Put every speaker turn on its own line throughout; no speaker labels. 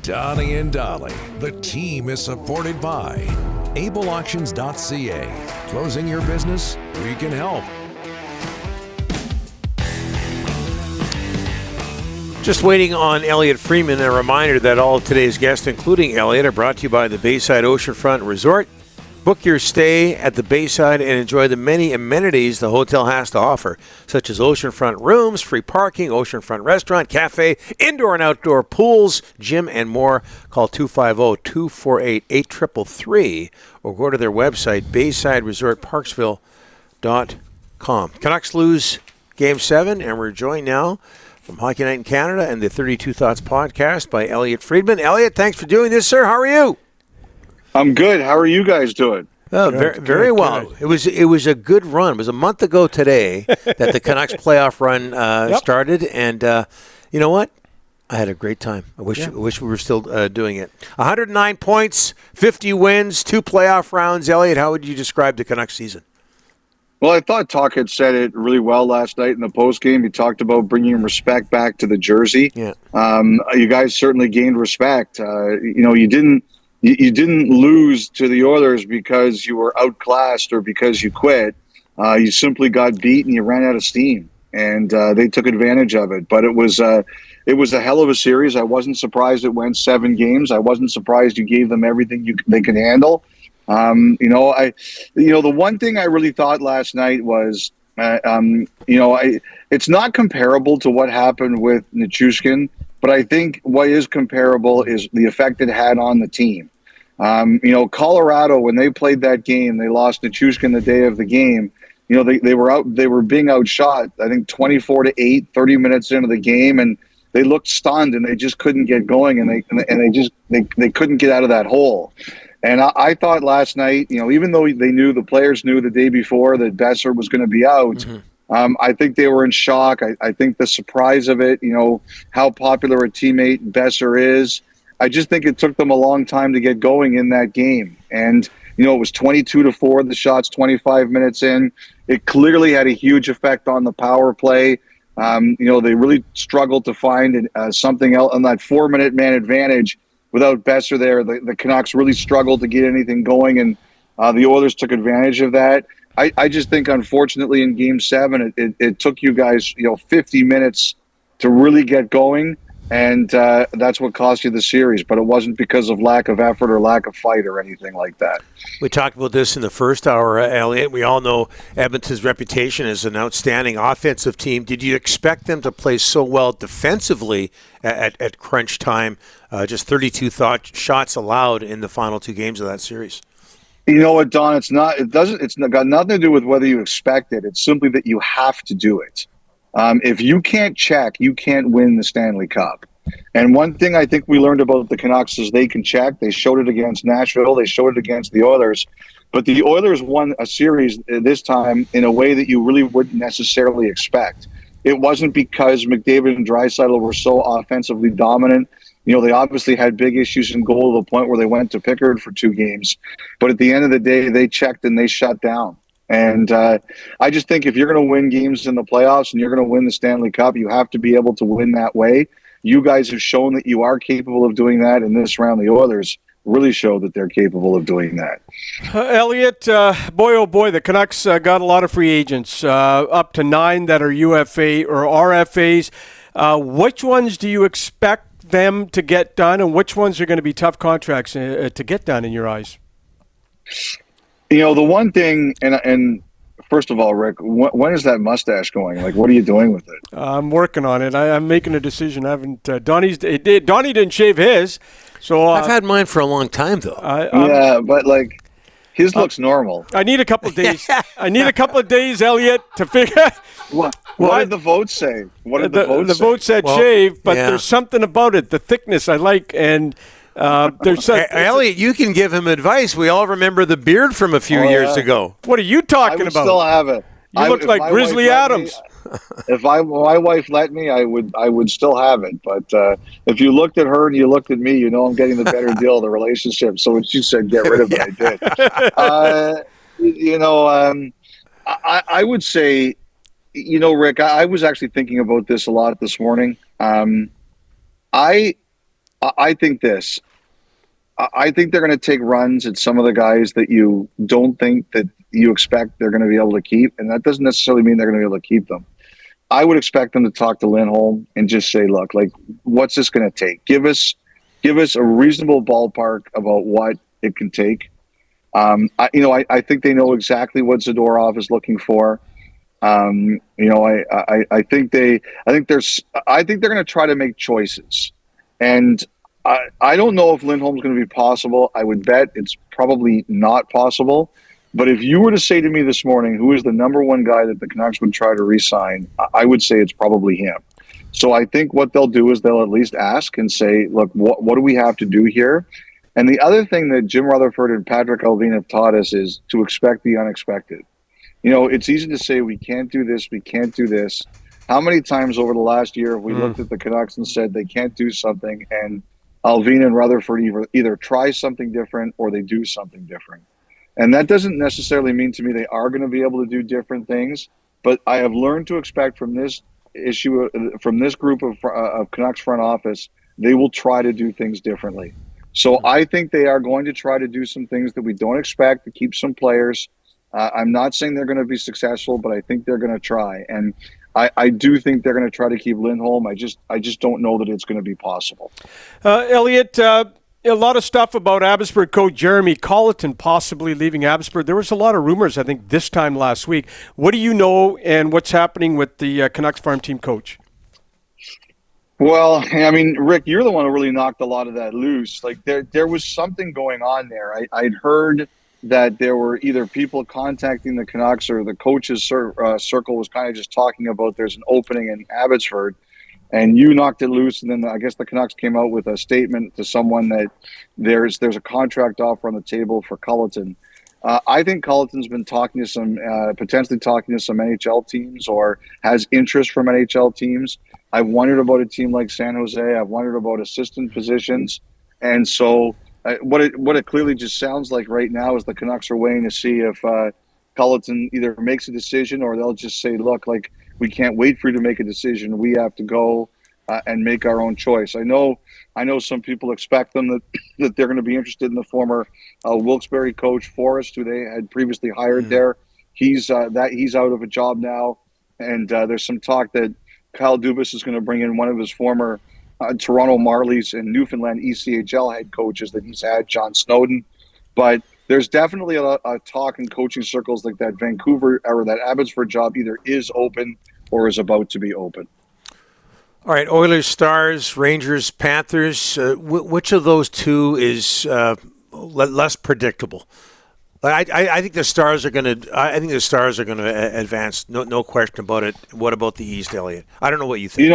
Donnie and Dolly. The team is supported by ableauctions.ca. Closing your business? We can help.
Just waiting on Elliotte Friedman. A reminder that all of today's guests, including Elliotte, are brought to you by the Bayside Oceanfront Resort. Book your stay at the Bayside and enjoy the many amenities the hotel has to offer, such as oceanfront rooms, free parking, oceanfront restaurant, cafe, indoor and outdoor pools, gym, and more. Call 250-248-8333 or go to their website, BaysideResortParksville.com. Canucks lose Game 7, and we're joined now from Hockey Night in Canada and the 32 Thoughts podcast by Elliotte Friedman. Elliotte, thanks for doing this, sir. How are you?
I'm good. How are you guys doing?
Oh, very well. Good. It was a good run. It was a month ago today that the Canucks playoff run started, and you know what? I had a great time. I wish we were still doing it. 109 points, 50 wins, 2 playoff rounds. Elliotte, how would you describe the Canucks season?
Well, I thought Talk had said it really well last night in the postgame. He talked about bringing respect back to the jersey.
Yeah.
You guys certainly gained respect. You didn't lose to the Oilers because you were outclassed or because you quit. You simply got beat and you ran out of steam, and they took advantage of it. But it was a hell of a series. I wasn't surprised it went 7 games. I wasn't surprised you gave them everything they could handle. The one thing I really thought last night was, it's not comparable to what happened with Nichushkin. But I think what is comparable is the effect it had on the team. Colorado, when they played that game, they lost Nichushkin the day of the game. They were being outshot, I think 24-8, 30 minutes into the game, and they looked stunned and they just couldn't get going, and they couldn't get out of that hole. And I thought last night, even though the players knew the day before that Besser was going to be out. Mm-hmm. I think they were in shock. I think the surprise of it, how popular a teammate Besser is. I just think it took them a long time to get going in that game. And, it was 22-4, the shots 25 minutes in. It clearly had a huge effect on the power play. They really struggled to find something else on that 4-minute man advantage. Without Besser there, the Canucks really struggled to get anything going, and the Oilers took advantage of that. I just think, unfortunately, in Game 7, it took you guys, 50 minutes to really get going, and that's what cost you the series. But it wasn't because of lack of effort or lack of fight or anything like that.
We talked about this in the first hour, Elliotte. We all know Edmonton's reputation as an outstanding offensive team. Did you expect them to play so well defensively at crunch time? Just 32 shots allowed in the final 2 games of that series.
You know what, Don? It's got nothing to do with whether you expect it. It's simply that you have to do it. If you can't check, you can't win the Stanley Cup. And one thing I think we learned about the Canucks is they can check. They showed it against Nashville. They showed it against the Oilers. But the Oilers won a series this time in a way that you really wouldn't necessarily expect. It wasn't because McDavid and Draisaitl were so offensively dominant. They obviously had big issues in goal to the point where they went to Pickard for 2 games. But at the end of the day, they checked and they shut down. And I just think if you're going to win games in the playoffs and you're going to win the Stanley Cup, you have to be able to win that way. You guys have shown that you are capable of doing that. In this round, the Oilers really show that they're capable of doing that.
Elliotte, boy, oh boy, the Canucks got a lot of free agents, up to 9 that are UFA or RFAs. Which ones do you expect them to get done, and which ones are going to be tough contracts to get done in your eyes?
The one thing, and first of all, Rick, when is that mustache going? Like, what are you doing with it?
I'm working on it. I'm making a decision. I haven't. Donnie didn't shave his, so
I've had mine for a long time though.
But like, his looks normal.
I need a couple of days. Elliotte, to figure.
What did the vote say? What did the vote say?
The vote said shave, but there's something about it, the thickness I like, and there's
Elliotte, you can give him advice. We all remember the beard from a few years ago.
What are you talking about?
I would still have it.
You look like Grizzly Adams.
If my wife let me, I would still have it. But if you looked at her and you looked at me, I'm getting the better deal of the relationship. So when she said get rid of it, I did. I would say, Rick, I was actually thinking about this a lot this morning. I I think this. I think they're going to take runs at some of the guys that you don't think that you expect they're going to be able to keep, and that doesn't necessarily mean they're going to be able to keep them. I would expect them to talk to Lindholm and just say, "Look, like, what's this going to take? Give us a reasonable ballpark about what it can take." I think they know exactly what Zadorov is looking for. I think I think they're going to try to make choices, and I don't know if Lindholm's going to be possible. I would bet it's probably not possible. But if you were to say to me this morning, who is the number one guy that the Canucks would try to re-sign, I would say it's probably him. So I think what they'll do is they'll at least ask and say, look, what do we have to do here? And the other thing that Jim Rutherford and Patrick Allvin have taught us is to expect the unexpected. It's easy to say we can't do this, we can't do this. How many times over the last year have we looked at the Canucks and said they can't do something, and Allvin and Rutherford either try something different or they do something different? And that doesn't necessarily mean to me they are going to be able to do different things, but I have learned to expect from this group of Canucks front office, they will try to do things differently. So I think they are going to try to do some things that we don't expect to keep some players. I'm not saying they're going to be successful, but I think they're going to try. And I do think they're going to try to keep Lindholm. I just don't know that it's going to be possible.
Elliotte, a lot of stuff about Abbotsford coach Jeremy Colleton possibly leaving Abbotsford. There was a lot of rumors, I think, this time last week. What do you know, and what's happening with the Canucks farm team coach?
Well, I mean, Rick, you're the one who really knocked a lot of that loose. Like there was something going on there. I'd heard that there were either people contacting the Canucks or the coaches circle was kind of just talking about there's an opening in Abbotsford, and you knocked it loose. And then I guess the Canucks came out with a statement to someone that there's a contract offer on the table for Colleton. I think Colleton's been talking to potentially talking to some NHL teams or has interest from NHL teams. I've wondered about a team like San Jose. I've wondered about assistant positions. And so what it clearly just sounds like right now is the Canucks are waiting to see if Colleton either makes a decision or they'll just say, look, like, we can't wait for you to make a decision. We have to go and make our own choice. I know some people expect them that they're going to be interested in the former Wilkes-Barre coach Forrest, who they had previously hired there. He's out of a job now, and there's some talk that Kyle Dubas is going to bring in one of his former Toronto Marlies and Newfoundland ECHL head coaches that he's had, John Snowden. But there's definitely a talk in coaching circles like that Vancouver or that Abbotsford job either is open or is about to be open.
All right, Oilers, Stars, Rangers, Panthers. Which of those two is less predictable? I think the Stars are going to. I think the Stars are going to advance. No question about it. What about the East, Elliotte? I don't know what you think.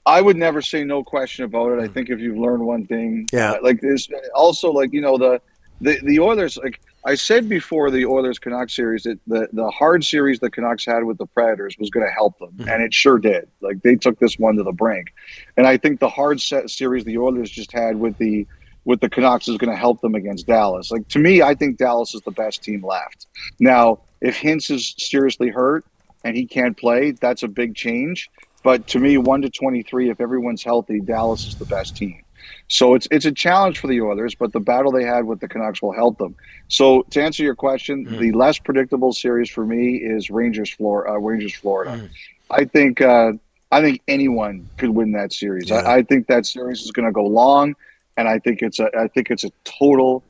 I would never say no question about it. I think if you've learned one thing, like this, also like the Oilers. Like I said before, the Oilers Canucks series, that the hard series the Canucks had with the Predators was going to help them, and it sure did. Like they took this one to the brink, and I think the hard set series the Oilers just had with the Canucks is going to help them against Dallas. Like, to me, I think Dallas is the best team left. Now, if Hintz is seriously hurt and he can't play, that's a big change. But to me, 1-23, if everyone's healthy, Dallas is the best team. So it's a challenge for the Oilers, but the battle they had with the Canucks will help them. So to answer your question, the less predictable series for me is Rangers Florida. I think anyone could win that series. Yeah. I think that series is going to go long. And I think it's a total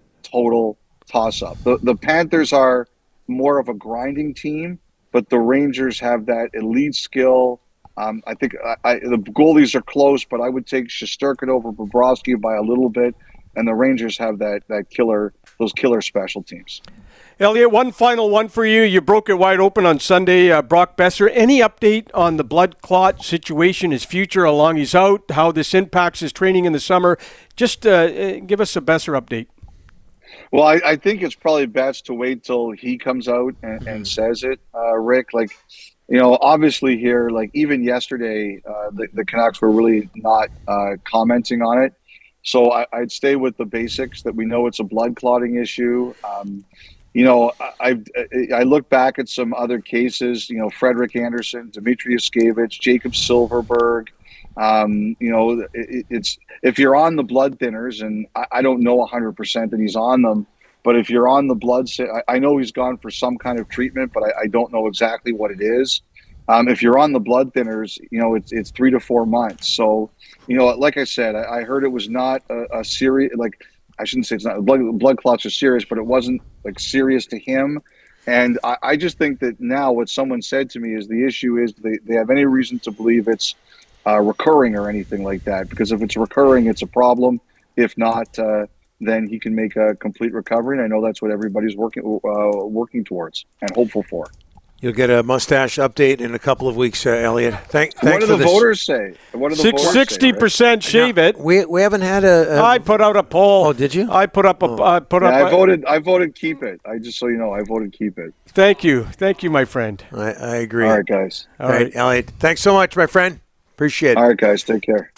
toss-up. The Panthers are more of a grinding team, but the Rangers have that elite skill. I think the goalies are close, but I would take Shesterkin over Bobrovsky by a little bit, and the Rangers have those killer special teams.
Elliotte, one final one for you. You broke it wide open on Sunday. Brock Besser, any update on the blood clot situation, his future, how long he's out, how this impacts his training in the summer? Just give us a Besser update.
Well, I think it's probably best to wait till he comes out and says it, Rick. Like, obviously here, like even yesterday, the Canucks were really not commenting on it. So I'd stay with the basics that we know it's a blood clotting issue. I look back at some other cases, Frederick Anderson, Dmitry Yushkevich, Jacob Silverberg, It's if you're on the blood thinners, and I don't know 100% that he's on them, but if you're on the I know he's gone for some kind of treatment, but I don't know exactly what it is. If you're on the blood thinners, it's 3 to 4 months. So, like I said, I heard it was not a serious, like, I shouldn't say it's not, blood clots are serious, but it wasn't like serious to him. And I just think that now what someone said to me is the issue is they have any reason to believe it's recurring or anything like that. Because if it's recurring, it's a problem. If not, then he can make a complete recovery. And I know that's what everybody's working towards and hopeful for.
You'll get a mustache update in a couple of weeks, Elliotte. Thanks
what do
for
the voters say? What do the voters say?
60% shave it.
We haven't had a
I put out a poll.
Oh, did you?
I put up a.
I voted keep it. I just so you know, I voted keep it.
Thank you, my friend.
I agree.
All right, guys.
All right, Elliotte. Thanks so much, my friend. Appreciate it.
All right, guys. Take care.